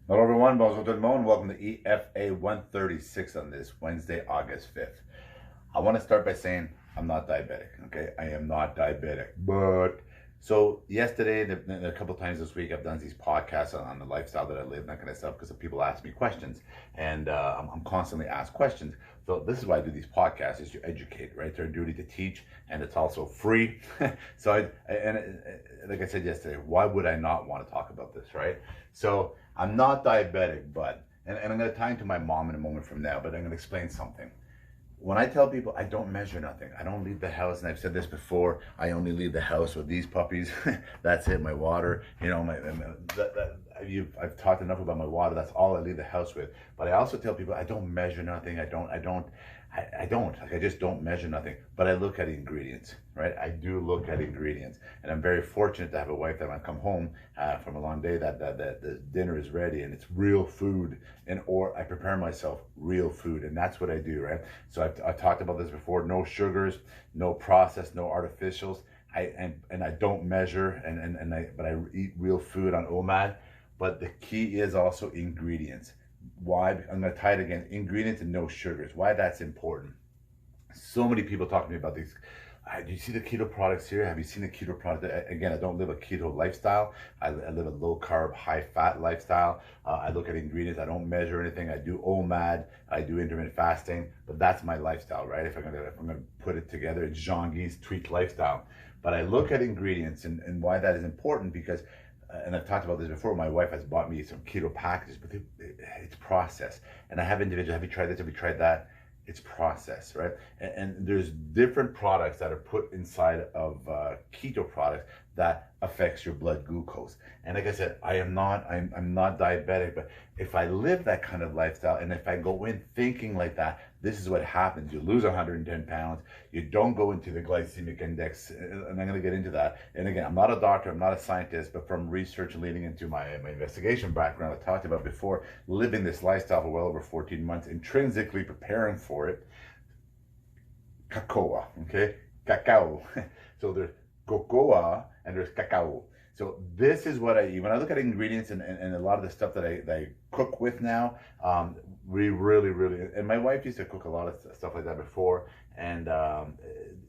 Hello everyone, bonjour tout le monde. Welcome to EFA136 on this Wednesday, August 5th. I want to start by saying I'm not diabetic, okay? I am not diabetic, but so yesterday and a couple of times this week I've done these podcasts on the lifestyle that I live and that kind of stuff because people ask me questions and I'm constantly asked questions. So this is why I do these podcasts, is to educate, right? It's our duty to teach, and it's also free. So like I said yesterday, why would I not want to talk about this, right? So I'm not diabetic, but, and I'm going to tie into my mom in a moment from now, but I'm going to explain something. When I tell people I don't measure nothing, I don't leave the house, and I've said this before, I only leave the house with these puppies. That's it, my water. You know, I've talked enough about my water. That's all I leave the house with. But I also tell people I don't measure nothing. I just don't measure nothing. But I look at ingredients, right? I do look at ingredients, and I'm very fortunate to have a wife that when I come home from a long day, that the dinner is ready and it's real food, or I prepare myself real food, and that's what I do, right? So I've talked about this before. No sugars, no processed, no artificials. I don't measure, but I eat real food on OMAD. But the key is also ingredients. Why? I'm going to tie it again. Ingredients and no sugars. Why that's important. So many people talk to me about these. Do you see the keto products here? Have you seen the keto product? Again, I don't live a keto lifestyle. I live a low carb, high fat lifestyle. I look at ingredients. I don't measure anything. I do OMAD. I do intermittent fasting. But that's my lifestyle, right? If I'm gonna put it together, it's Jean-Guy's tweaked lifestyle. But I look at ingredients and why that is important, because and I've talked about this before, my wife has bought me some keto packages, but it's processed. And I have individuals, have you tried this, have you tried that? It's processed, right? And there's different products that are put inside of keto products that affects your blood glucose. And like I said, I'm not diabetic, but if I live that kind of lifestyle, and if I go in thinking like that, this is what happens. You lose 110 pounds. You don't go into the glycemic index, and I'm going to get into that. And again, I'm not a doctor, I'm not a scientist, but from research leading into my investigation background, I talked about before, living this lifestyle for well over 14 months, intrinsically preparing for it. Cacao, okay? Cacao. So there's cocoa and there's cacao. So this is what I eat. When I look at ingredients and a lot of the stuff that I cook with now, we really, and my wife used to cook a lot of stuff like that before, and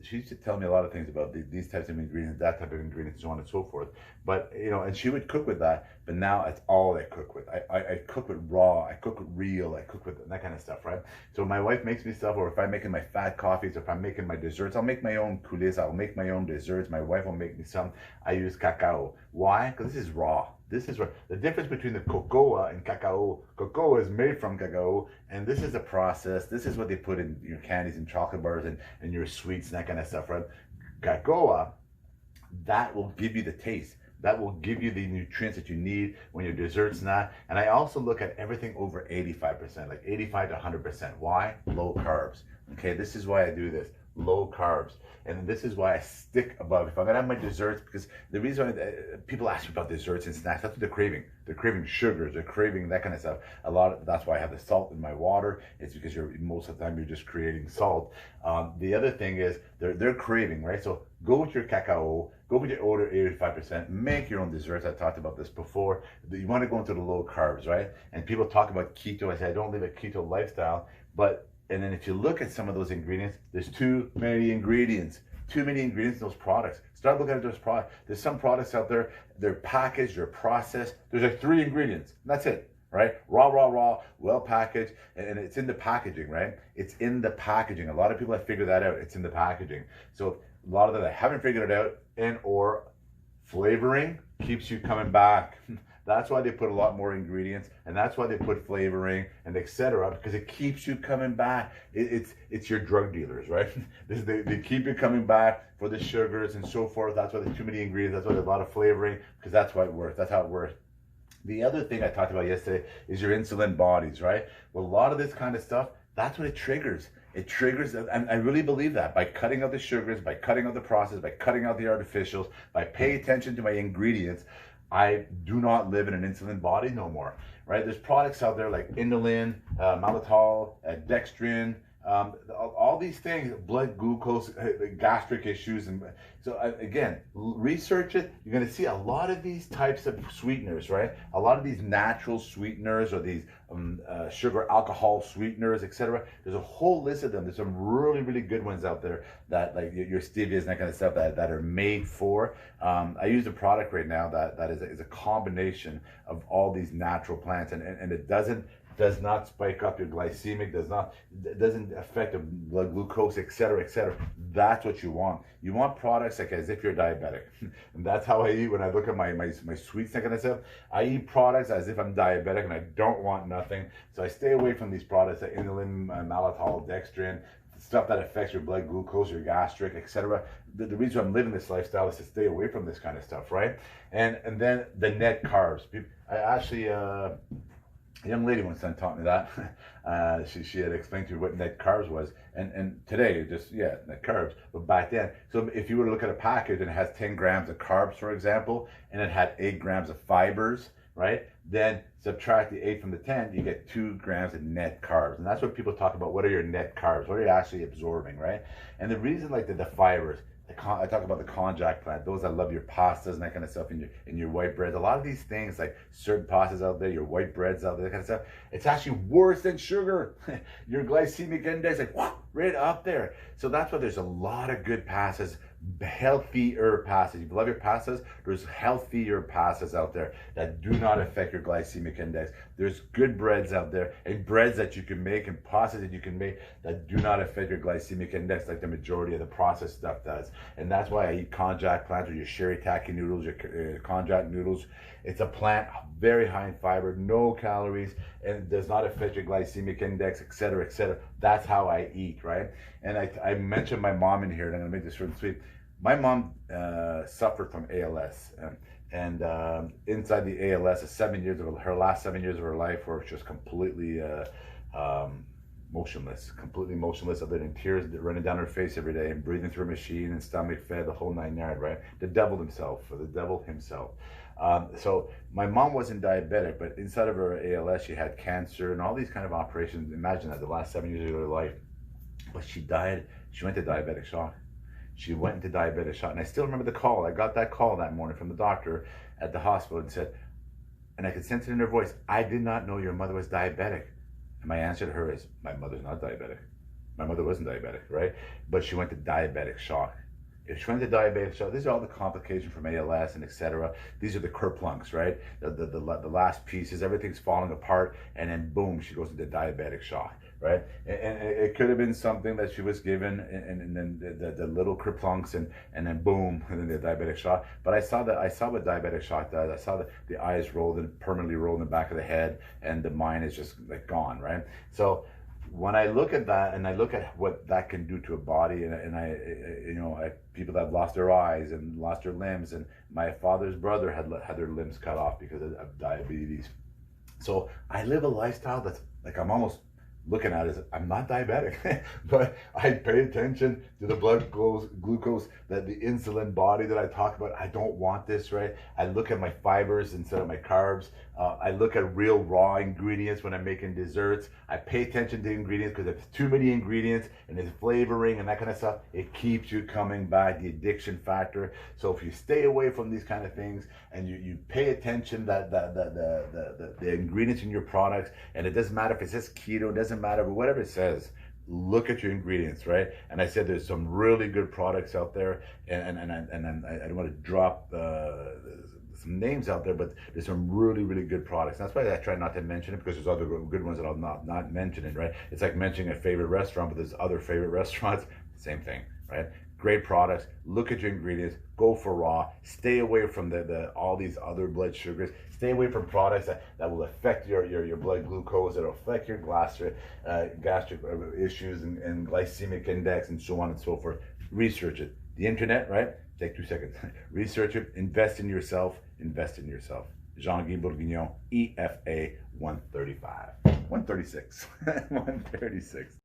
she used to tell me a lot of things about these types of ingredients, that type of ingredients, so on and so forth. But, you know, and she would cook with that, but now it's all I cook with. I cook with raw, I cook with real, I cook with that kind of stuff, right? So my wife makes me stuff, or if I'm making my fat coffees, or if I'm making my desserts, I'll make my own coulisses, I'll make my own desserts, my wife will make me some. I use cacao. Why? Because this is raw. This is where the difference between the cocoa and cacao. Cocoa is made from cacao, and this is a process. This is what they put in your candies and chocolate bars and your sweets and that kind of stuff, right? Cacao, that will give you the taste. That will give you the nutrients that you need when your dessert's not. And I also look at everything over 85%, like 85 to 100%. Why? Low carbs. Okay, this is why I do this. Low carbs. And this is why I stick above. If I'm gonna have my desserts, because the reason why people ask me about desserts and snacks, that's what they're craving. They're craving sugars, they're craving that kind of stuff. That's why I have the salt in my water. It's because most of the time you're just creating salt. The other thing is they're craving, right? So go with your cacao, go with your order 85%, make your own desserts. I talked about this before. You want to go into the low carbs, right? And people talk about keto. I say I don't live a keto lifestyle, and then if you look at some of those ingredients, there's too many ingredients. Too many ingredients in those products. Start looking at those products. There's some products out there, they're packaged, they're processed. There's like 3 ingredients. That's it, right? Raw, well packaged, and it's in the packaging, right? It's in the packaging. A lot of people have figured that out. It's in the packaging. So a lot of them that haven't figured it out, or flavoring keeps you coming back. That's why they put a lot more ingredients, and that's why they put flavoring and etc. because it keeps you coming back. It's your drug dealers, right? They keep you coming back for the sugars and so forth. That's why there's too many ingredients. That's why there's a lot of flavoring, because that's why it works. That's how it works. The other thing I talked about yesterday is your insulin bodies, right? Well, a lot of this kind of stuff, that's what it triggers. It triggers, and I really believe that, by cutting out the sugars, by cutting out the process, by cutting out the artificials, by paying attention to my ingredients, I do not live in an insulin body no more, right? There's products out there like inulin, maltitol, dextrin, all these things, blood glucose, gastric issues. And so again, research it. You're going to see a lot of these types of sweeteners, right? A lot of these natural sweeteners or these sugar alcohol sweeteners, etc. There's a whole list of them. There's some really, really good ones out there that like your stevias and that kind of stuff that are made for. I use a product right now that is a combination of all these natural plants, and it does not spike up your glycemic, doesn't affect the blood glucose, etc., etc. That's what you want. You want products like as if you're diabetic. And that's how I eat when I look at my sweets, that kind of stuff. I eat products as if I'm diabetic and I don't want nothing. So I stay away from these products like insulin, maltol, dextrin, stuff that affects your blood glucose, your gastric, etc. The reason I'm living this lifestyle is to stay away from this kind of stuff, right? And then the net carbs. I actually, a young lady once taught me that. She had explained to me what net carbs was, and today just net carbs. But back then, so if you were to look at a package and it has 10 grams of carbs, for example, and it had 8 grams of fibers, right? Then subtract the 8 from the 10, you get 2 grams of net carbs. And that's what people talk about. What are your net carbs? What are you actually absorbing, right? And the reason, like the fibers, I talk about the konjac plant, those that love your pastas and that kind of stuff, in your white breads. A lot of these things, like certain pastas out there, your white breads out there, that kind of stuff, it's actually worse than sugar. Your glycemic index, like right up there. So that's why there's a lot of good pastas, healthier pastas. If you love your pastas, there's healthier pastas out there that do not affect your glycemic index. There's good breads out there, and breads that you can make and pastas that you can make that do not affect your glycemic index like the majority of the processed stuff does. And that's why I eat konjac plants, or your shirataki noodles, your konjac noodles. It's a plant very high in fiber, no calories, and it does not affect your glycemic index, etc., etc. That's how I eat, right? And I mentioned my mom in here, and I'm gonna make this short and sweet. My mom suffered from ALS, and inside the ALS, her last 7 years of her life were just completely completely motionless, other than tears running down her face every day, and breathing through a machine, and stomach fed, the whole 9 yards, right? The devil himself. So my mom wasn't diabetic, but inside of her ALS, she had cancer and all these kind of operations. Imagine that, the last 7 years of her life. But she died. She went to diabetic shock. And I still remember the call. I got that call that morning from the doctor at the hospital and said, and I could sense it in her voice, "I did not know your mother was diabetic." And my answer to her is, my mother's not diabetic. My mother wasn't diabetic, right? But she went to diabetic shock. If she went to diabetic shock, these are all the complications from ALS and etc. These are the kerplunks, right? The last pieces, everything's falling apart, and then boom, she goes into diabetic shock, right? And it could have been something that she was given, and then the little kerplunks, and then boom, and then the diabetic shock. But I saw what diabetic shock does. I saw the eyes rolled and permanently rolled in the back of the head, and the mind is just like gone, right? So when I look at that, and I look at what that can do to a body, and I people that have lost their eyes and lost their limbs, and my father's brother had their limbs cut off because of diabetes. So I live a lifestyle that's like, I'm almost looking at it as, I'm not diabetic, but I pay attention to the blood glucose, that the insulin body that I talk about. I don't want this, right? I look at my fibers instead of my carbs. I look at real raw ingredients when I'm making desserts. I pay attention to ingredients, because if there's too many ingredients and there's flavoring and that kind of stuff, it keeps you coming back, the addiction factor. So if you stay away from these kind of things, and you pay attention that the ingredients in your products, and it doesn't matter if it says keto, it doesn't matter, but whatever it says, look at your ingredients, right? And I said there's some really good products out there, and I don't want to drop some names out there, but there's some really, really good products. And that's why I try not to mention it, because there's other good ones that I'll not mention it, right? It's like mentioning a favorite restaurant, but there's other favorite restaurants, same thing, right? Great products. Look at your ingredients. Go for raw. Stay away from all these other blood sugars. Stay away from products that will affect your blood glucose, that will affect your gastric issues and glycemic index, and so on and so forth. Research it. The internet, right? Take 2 seconds. Research it. Invest in yourself. Invest in yourself. Jean-Guy Bourguignon, EFA135. 136. 136.